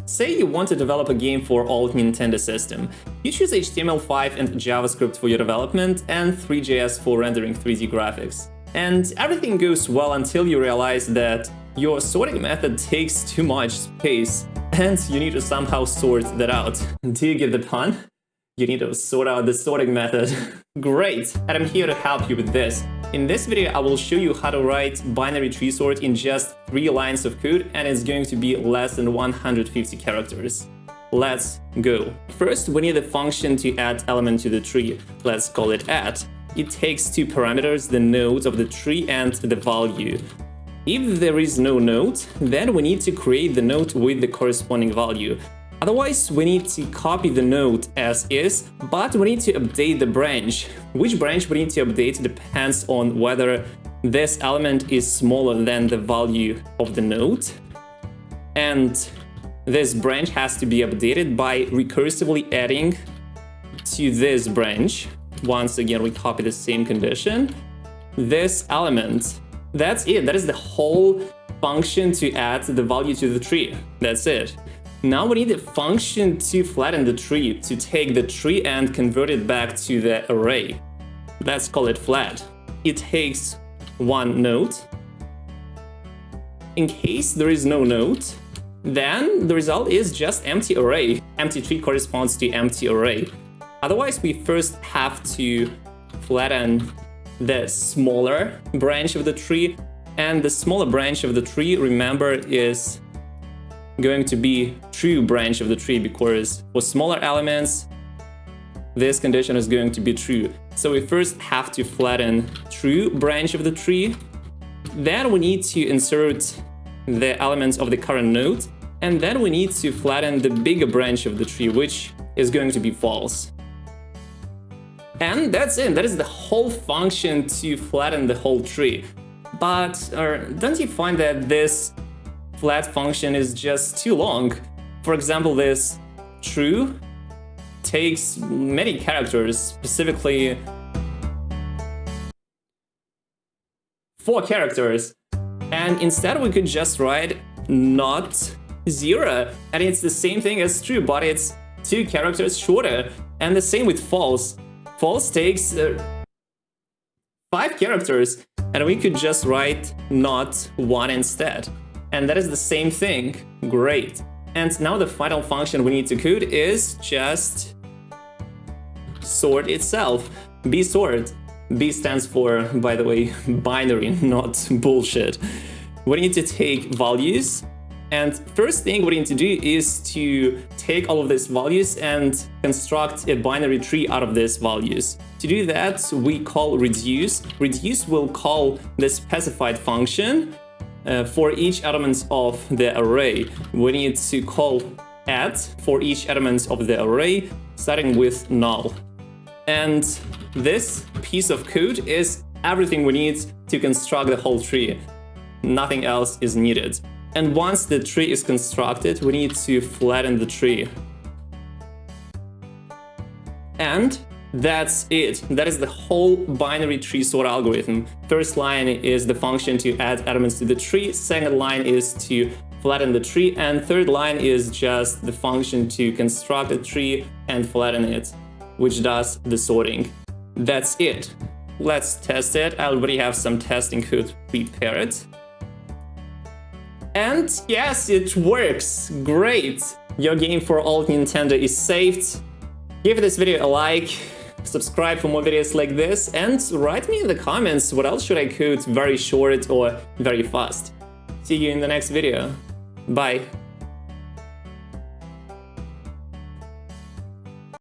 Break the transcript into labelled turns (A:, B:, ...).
A: Say you want to develop a game for old Nintendo system. You choose HTML5 and JavaScript for your development and Three.js for rendering 3D graphics. And everything goes well until you realize that your sorting method takes too much space and you need to somehow sort that out. Do you get the pun? You need to sort out the sorting method. Great! And I'm here to help you with this. In this video, I will show you how to write binary tree sort in just 3 lines of code, and it's going to be less than 150 characters. Let's go. First, we need a function to add element to the tree. Let's call it add. It takes 2 parameters, the node of the tree and the value. If there is no node, then we need to create the node with the corresponding value. Otherwise, we need to copy the node as is, but we need to update the branch. Which branch we need to update depends on whether this element is smaller than the value of the node. And this branch has to be updated by recursively adding to this branch. Once again, we copy the same condition. This element, that's it. That is the whole function to add the value to the tree. That's it. Now we need a function to flatten the tree, to take the tree and convert it back to the array. Let's call it flat. It takes 1 node. In case there is no node, then the result is just empty array. Empty tree corresponds to empty array. Otherwise, we first have to flatten the smaller branch of the tree. And the smaller branch of the tree, remember, is going to be true branch of the tree, because for smaller elements, this condition is going to be true. So we first have to flatten true branch of the tree. Then we need to insert the elements of the current node. And then we need to flatten the bigger branch of the tree, which is going to be false. And that's it. That is the whole function to flatten the whole tree. But don't you find that this flat function is just too long? For example, this true takes many characters, specifically 4 characters. And instead we could just write not 0. And it's the same thing as true, but it's 2 characters shorter. And the same with false. False takes 5 characters, and we could just write not 1 instead. And that is the same thing. Great. And now the final function we need to code is just sort itself. Bsort. B stands for, by the way, binary, not bullshit. We need to take values. And first thing we need to do is to take all of these values and construct a binary tree out of these values. To do that, we call reduce. Reduce will call the specified function for each element of the array. We need to call add for each element of the array, starting with null. And this piece of code is everything we need to construct the whole tree. Nothing else is needed. And once the tree is constructed, we need to flatten the tree. And that's it. That is the whole binary tree sort algorithm. First line is the function to add elements to the tree. Second line is to flatten the tree. And third line is just the function to construct a tree and flatten it, which does the sorting. That's it. Let's test it. I already have some testing code prepared. And yes, it works! Great! Your game for old Nintendo is saved. Give this video a like, subscribe for more videos like this, and write me in the comments what else should I code very short or very fast. See you in the next video. Bye!